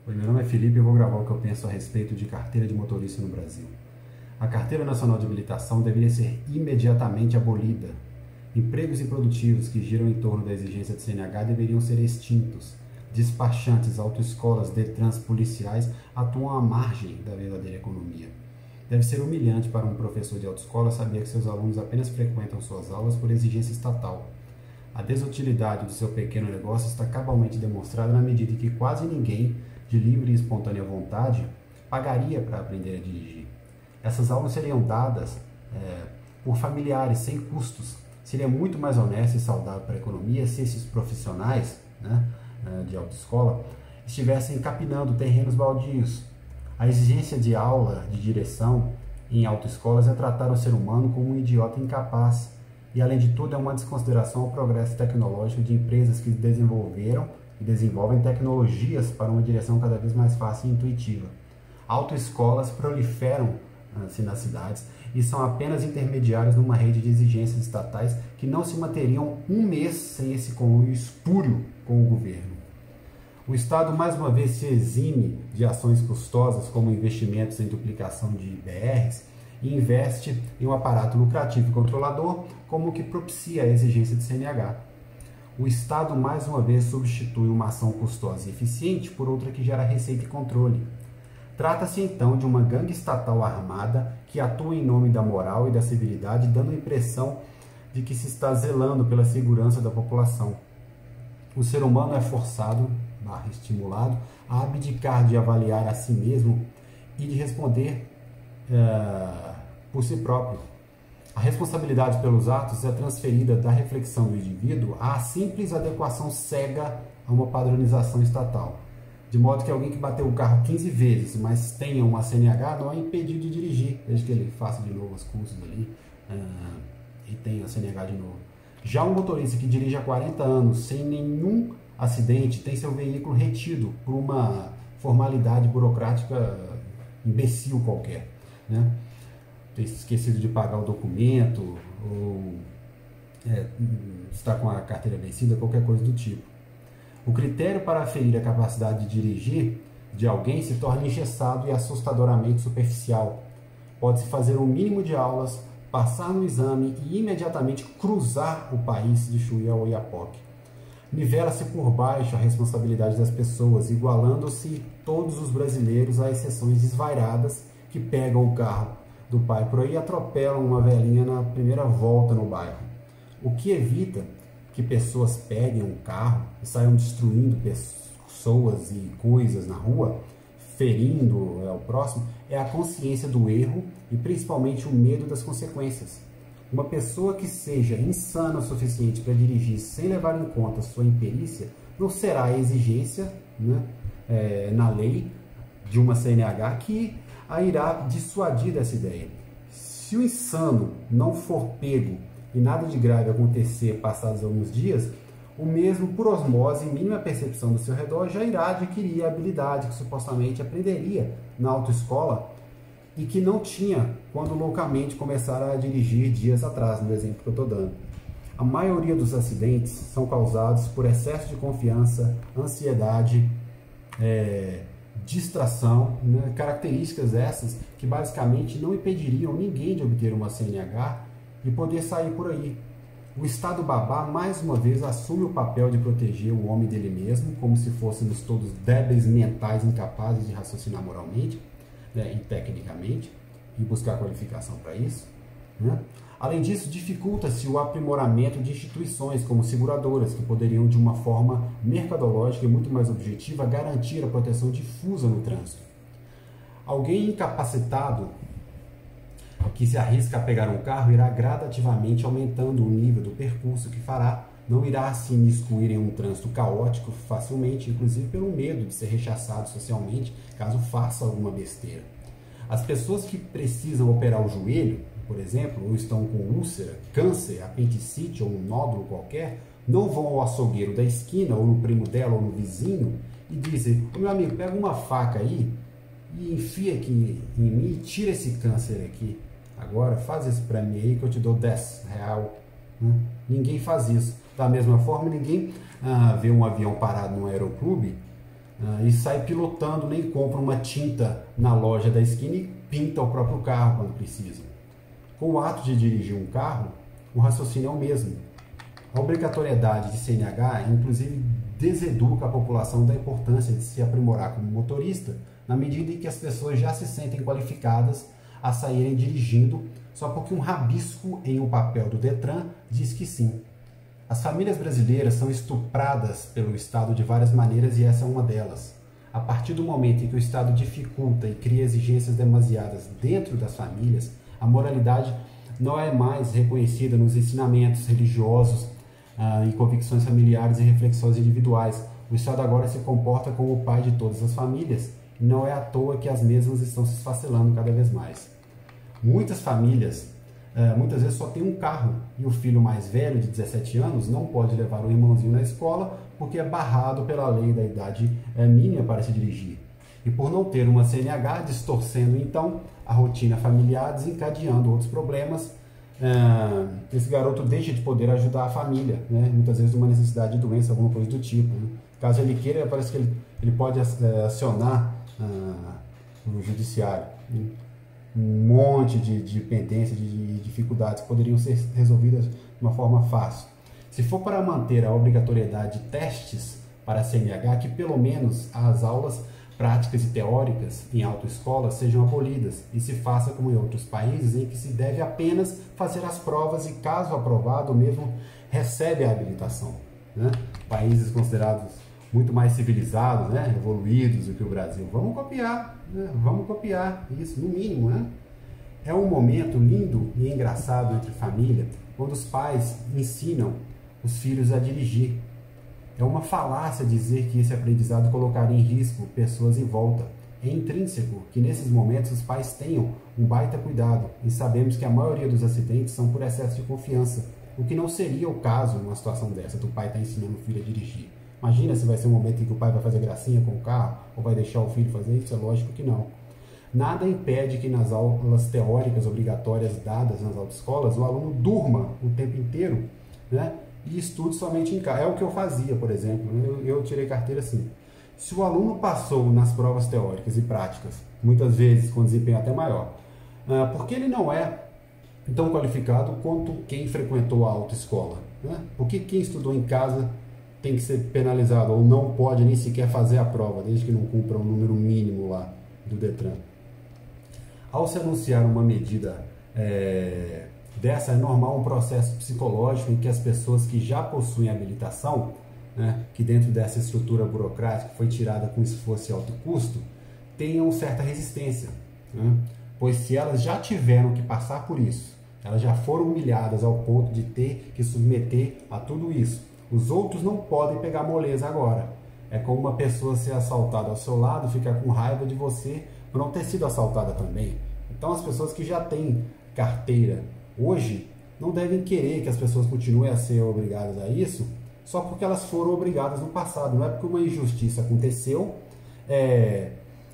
Oi, meu nome é Felipe e eu vou gravar o que eu penso a respeito de carteira de motorista no Brasil. A Carteira Nacional de Habilitação deveria ser imediatamente abolida. Empregos improdutivos que giram em torno da exigência de CNH deveriam ser extintos. Despachantes, autoescolas, Detrans, policiais atuam à margem da verdadeira economia. Deve ser humilhante para um professor de autoescola saber que seus alunos apenas frequentam suas aulas por exigência estatal. A desutilidade do seu pequeno negócio está cabalmente demonstrada na medida em que quase ninguém, de livre e espontânea vontade, pagaria para aprender a dirigir. Essas aulas seriam dadas por familiares, sem custos. Seria muito mais honesto e saudável para a economia se esses profissionais, de autoescola estivessem capinando terrenos baldios. A exigência de aula de direção em autoescolas é tratar o ser humano como um idiota incapaz. E, além de tudo, é uma desconsideração ao progresso tecnológico de empresas que desenvolveram e desenvolvem tecnologias para uma direção cada vez mais fácil e intuitiva. Autoescolas proliferam-se nas cidades e são apenas intermediários numa rede de exigências estatais que não se manteriam um mês sem esse conluio espúrio com o governo. O Estado, mais uma vez, se exime de ações custosas, como investimentos em duplicação de BRs, e investe em um aparato lucrativo e controlador, como o que propicia a exigência de CNH. O Estado, mais uma vez, substitui uma ação custosa e eficiente por outra que gera receita e controle. Trata-se, então, de uma gangue estatal armada que atua em nome da moral e da civilidade, dando a impressão de que se está zelando pela segurança da população. O ser humano é forçado, estimulado, a abdicar de avaliar a si mesmo e de responder por si próprio. A responsabilidade pelos atos é transferida da reflexão do indivíduo à simples adequação cega a uma padronização estatal. De modo que alguém que bateu o carro 15 vezes, mas tenha uma CNH, não é impedido de dirigir, desde que ele faça de novo os cursos ali e tenha a CNH de novo. Já um motorista que dirige há 40 anos sem nenhum acidente tem seu veículo retido por uma formalidade burocrática imbecil qualquer, ter esquecido de pagar o documento ou está com a carteira vencida, qualquer coisa do tipo. O critério para aferir a capacidade de dirigir de alguém se torna engessado e assustadoramente superficial. Pode-se fazer um mínimo de aulas, passar no exame e imediatamente cruzar o país de Chuí ao Oiapoque. Nivela-se por baixo a responsabilidade das pessoas, igualando-se todos os brasileiros a exceções desvairadas que pegam o carro do pai por aí e atropelam uma velhinha na primeira volta no bairro. O que evita que pessoas peguem um carro e saiam destruindo pessoas e coisas na rua, ferindo o próximo, é a consciência do erro e principalmente o medo das consequências. Uma pessoa que seja insana o suficiente para dirigir sem levar em conta sua imperícia não será a exigência na lei de uma CNH que a irá dissuadir dessa ideia. Se o insano não for pego e nada de grave acontecer passados alguns dias, o mesmo, por osmose e mínima percepção do seu redor, já irá adquirir a habilidade que supostamente aprenderia na autoescola e que não tinha quando loucamente começara a dirigir dias atrás, no exemplo que eu estou dando. A maioria dos acidentes são causados por excesso de confiança, ansiedade, distração, características essas que basicamente não impediriam ninguém de obter uma CNH e poder sair por aí. O Estado babá, mais uma vez, assume o papel de proteger o homem dele mesmo, como se fôssemos todos débeis mentais incapazes de raciocinar moralmente e tecnicamente, e buscar qualificação para isso. Além disso, dificulta-se o aprimoramento de instituições como seguradoras, que poderiam, de uma forma mercadológica e muito mais objetiva, garantir a proteção difusa no trânsito. Alguém incapacitado que se arrisca a pegar um carro irá gradativamente aumentando o nível do percurso que fará, não irá se imiscuir em um trânsito caótico facilmente, inclusive pelo medo de ser rechaçado socialmente caso faça alguma besteira. As pessoas que precisam operar o joelho, por exemplo, ou estão com úlcera, câncer, apendicite ou um nódulo qualquer, não vão ao açougueiro da esquina, ou no primo dela, ou no vizinho, e dizem: meu amigo, pega uma faca aí e enfia aqui em mim e tira esse câncer aqui. Agora faz isso para mim aí que eu te dou 10 real. Ninguém faz isso. Da mesma forma, ninguém vê um avião parado num aeroclube e sai pilotando, nem compra uma tinta na loja da esquina e pinta o próprio carro quando precisa. Com o ato de dirigir um carro, o raciocínio é o mesmo. A obrigatoriedade de CNH, inclusive, deseduca a população da importância de se aprimorar como motorista, na medida em que as pessoas já se sentem qualificadas a saírem dirigindo só porque um rabisco em um papel do Detran diz que sim. As famílias brasileiras são estupradas pelo Estado de várias maneiras e essa é uma delas. A partir do momento em que o Estado dificulta e cria exigências demasiadas dentro das famílias, a moralidade não é mais reconhecida nos ensinamentos religiosos e convicções familiares e reflexões individuais. O Estado agora se comporta como o pai de todas as famílias e não é à toa que as mesmas estão se esfacelando cada vez mais. Muitas famílias muitas vezes só tem um carro e o filho mais velho, de 17 anos, não pode levar o irmãozinho na escola porque é barrado pela lei da idade mínima para se dirigir. E por não ter uma CNH, distorcendo então a rotina familiar, desencadeando outros problemas, esse garoto deixa de poder ajudar a família, né? Muitas vezes uma necessidade de doença, alguma coisa do tipo, né? Caso ele queira, parece que ele pode acionar o judiciário, né? Um monte de pendências, de dificuldades que poderiam ser resolvidas de uma forma fácil. Se for para manter a obrigatoriedade de testes para a CNH, que pelo menos as aulas práticas e teóricas em autoescola sejam abolidas e se faça como em outros países, em que se deve apenas fazer as provas e, caso aprovado, mesmo recebe a habilitação, né? Países considerados muito mais civilizados, né, evoluídos do que o Brasil. Vamos copiar, né? Vamos copiar isso, no mínimo, né? É um momento lindo e engraçado entre família, quando os pais ensinam os filhos a dirigir. É uma falácia dizer que esse aprendizado colocaria em risco pessoas em volta. É intrínseco que nesses momentos os pais tenham um baita cuidado e sabemos que a maioria dos acidentes são por excesso de confiança, o que não seria o caso numa situação dessa, do pai estar ensinando o filho a dirigir. Imagina se vai ser um momento em que o pai vai fazer gracinha com o carro ou vai deixar o filho fazer isso, é lógico que não. Nada impede que nas aulas teóricas obrigatórias dadas nas autoescolas o aluno durma o tempo inteiro, né, e estude somente em casa. É o que eu fazia, por exemplo. Eu tirei carteira assim. Se o aluno passou nas provas teóricas e práticas, muitas vezes com desempenho até maior, porque ele não é tão qualificado quanto quem frequentou a autoescola, né? Porque quem estudou em casa tem que ser penalizado ou não pode nem sequer fazer a prova, desde que não cumpra um número mínimo lá do Detran. Ao se anunciar uma medida dessa, é normal um processo psicológico em que as pessoas que já possuem habilitação, né, que dentro dessa estrutura burocrática foi tirada com esforço e alto custo, tenham certa resistência, né? Pois se elas já tiveram que passar por isso, elas já foram humilhadas ao ponto de ter que submeter a tudo isso, os outros não podem pegar moleza agora. É como uma pessoa ser assaltada ao seu lado e ficar com raiva de você por não ter sido assaltada também. Então as pessoas que já têm carteira hoje não devem querer que as pessoas continuem a ser obrigadas a isso só porque elas foram obrigadas no passado. Não é porque uma injustiça aconteceu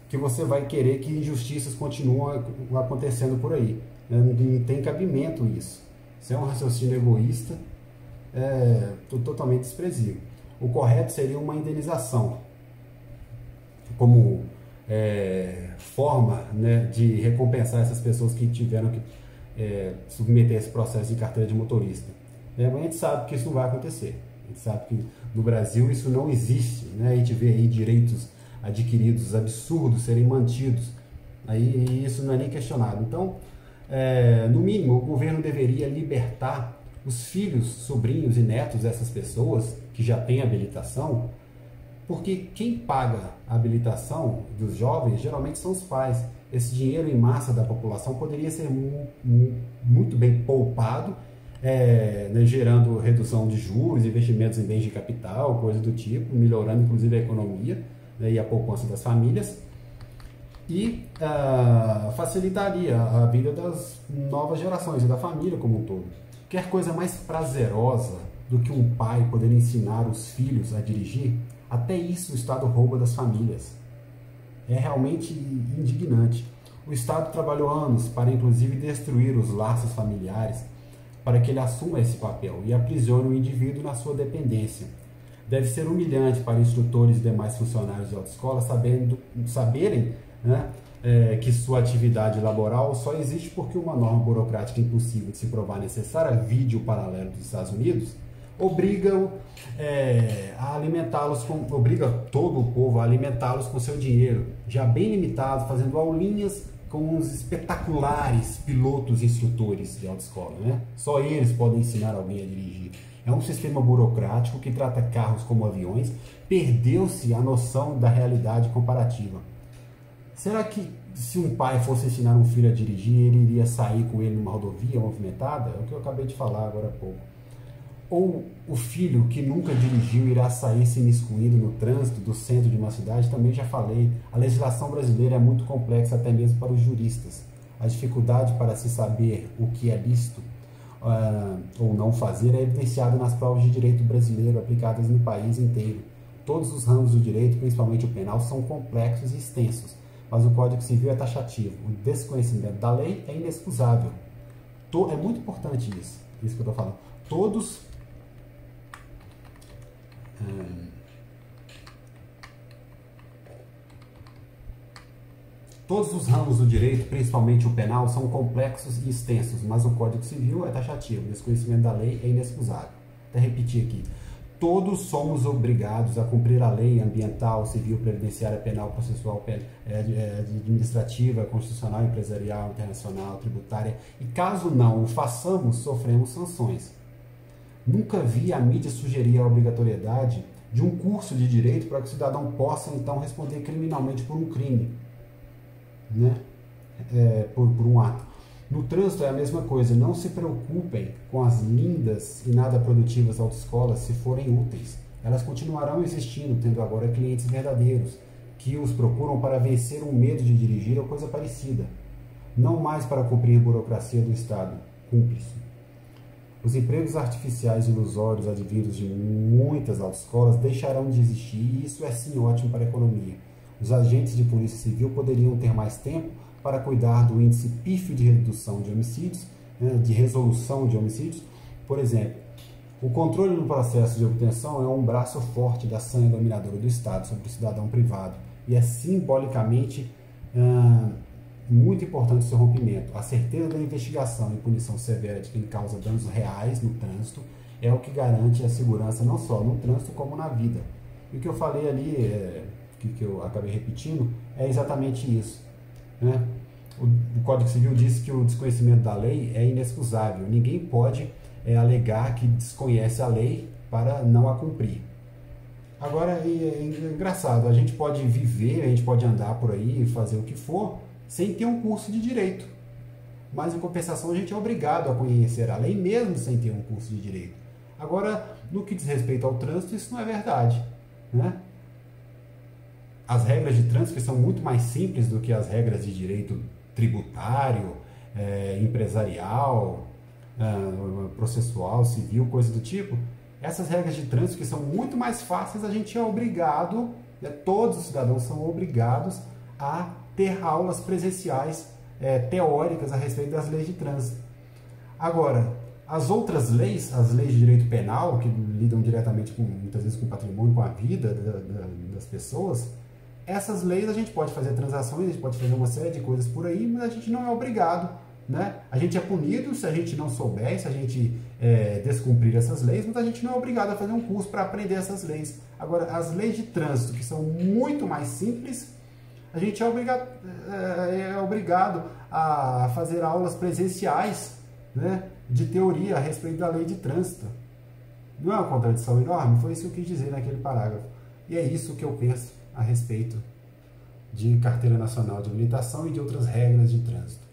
que você vai querer que injustiças continuem acontecendo por aí. Não tem cabimento isso. Isso é um raciocínio egoísta, totalmente desprezível. O correto seria uma indenização como forma, né, de recompensar essas pessoas que tiveram que submeter esse processo de carteira de motorista. Mas a gente sabe que isso não vai acontecer. A gente sabe que no Brasil isso não existe, né? A gente vê aí direitos adquiridos absurdos serem mantidos. Aí isso não é nem questionado. Então, no mínimo, o governo deveria libertar os filhos, sobrinhos e netos dessas pessoas que já têm habilitação, porque quem paga a habilitação dos jovens geralmente são os pais. Esse dinheiro em massa da população poderia ser muito bem poupado, né, gerando redução de juros, investimentos em bens de capital, coisa do tipo, melhorando inclusive a economia, né, e a poupança das famílias, e facilitaria a vida das novas gerações e da família como um todo. Quer coisa mais prazerosa do que um pai poder ensinar os filhos a dirigir? Até isso o Estado rouba das famílias. É realmente indignante. O Estado trabalhou anos para inclusive destruir os laços familiares para que ele assuma esse papel e aprisione o indivíduo na sua dependência. Deve ser humilhante para instrutores e demais funcionários de autoescola saberem, né, que sua atividade laboral só existe porque uma norma burocrática impossível de se provar necessária, vídeo paralelo dos Estados Unidos, obriga todo o povo a alimentá-los com seu dinheiro, já bem limitado, fazendo aulinhas com os espetaculares pilotos instrutores de autoescola, né? Só eles podem ensinar alguém a dirigir. É um sistema burocrático que trata carros como aviões. Perdeu-se a noção da realidade comparativa. Será que se um pai fosse ensinar um filho a dirigir, ele iria sair com ele numa rodovia movimentada? É o que eu acabei de falar agora há pouco. Ou o filho que nunca dirigiu irá sair se imiscuindo no trânsito do centro de uma cidade? Também já falei, a legislação brasileira é muito complexa até mesmo para os juristas. A dificuldade para se saber o que é lícito ou não fazer é evidenciada nas provas de direito brasileiro aplicadas no país inteiro. Todos os ramos do direito, principalmente o penal, são complexos e extensos, mas o Código Civil é taxativo. O desconhecimento da lei é inexcusável. É muito importante isso que eu estou falando. Todos os ramos do direito, principalmente o penal, são complexos e extensos, mas o Código Civil é taxativo. O desconhecimento da lei é inexcusável. Vou repetir aqui. Todos somos obrigados a cumprir a lei ambiental, civil, previdenciária, penal, processual, administrativa, constitucional, empresarial, internacional, tributária. E caso não o façamos, sofremos sanções. Nunca vi a mídia sugerir a obrigatoriedade de um curso de direito para que o cidadão possa, então, responder criminalmente por um crime, né? Por um ato. No trânsito é a mesma coisa. Não se preocupem com as lindas e nada produtivas autoescolas se forem úteis. Elas continuarão existindo, tendo agora clientes verdadeiros, que os procuram para vencer um medo de dirigir ou coisa parecida. Não mais para cumprir a burocracia do Estado cúmplice. Os empregos artificiais ilusórios advindos de muitas autoescolas deixarão de existir e isso é sim ótimo para a economia. Os agentes de polícia civil poderiam ter mais tempo para cuidar do índice pífio de redução de homicídios, de resolução de homicídios. Por exemplo, o controle no processo de obtenção é um braço forte da sanha dominadora do Estado sobre o cidadão privado e é simbolicamente muito importante o seu rompimento. A certeza da investigação e punição severa de quem causa danos reais no trânsito é o que garante a segurança não só no trânsito como na vida. E o que eu falei ali, que eu acabei repetindo, é exatamente isso, né? O Código Civil diz que o desconhecimento da lei é inexcusável. Ninguém pode alegar que desconhece a lei para não a cumprir. Agora, é engraçado, a gente pode viver, a gente pode andar por aí e fazer o que for, sem ter um curso de direito. Mas, em compensação, a gente é obrigado a conhecer a lei mesmo sem ter um curso de direito. Agora, no que diz respeito ao trânsito, isso não é verdade, né? As regras de trânsito, que são muito mais simples do que as regras de direito tributário, empresarial, processual, civil, coisa do tipo, essas regras de trânsito que são muito mais fáceis, a gente é obrigado, todos os cidadãos são obrigados a ter aulas presenciais teóricas a respeito das leis de trânsito. Agora, as outras leis, as leis de direito penal, que lidam diretamente muitas vezes com o patrimônio, com a vida das pessoas, essas leis a gente pode fazer transações, a gente pode fazer uma série de coisas por aí, mas a gente não é obrigado, né? A gente é punido se a gente não souber, se a gente descumprir essas leis, mas a gente não é obrigado a fazer um curso para aprender essas leis. Agora, as leis de trânsito, que são muito mais simples, a gente é obrigado a fazer aulas presenciais, né, de teoria a respeito da lei de trânsito. Não é uma contradição enorme? Foi isso que eu quis dizer naquele parágrafo. E é isso que eu penso a respeito de Carteira Nacional de Habilitação e de outras regras de trânsito.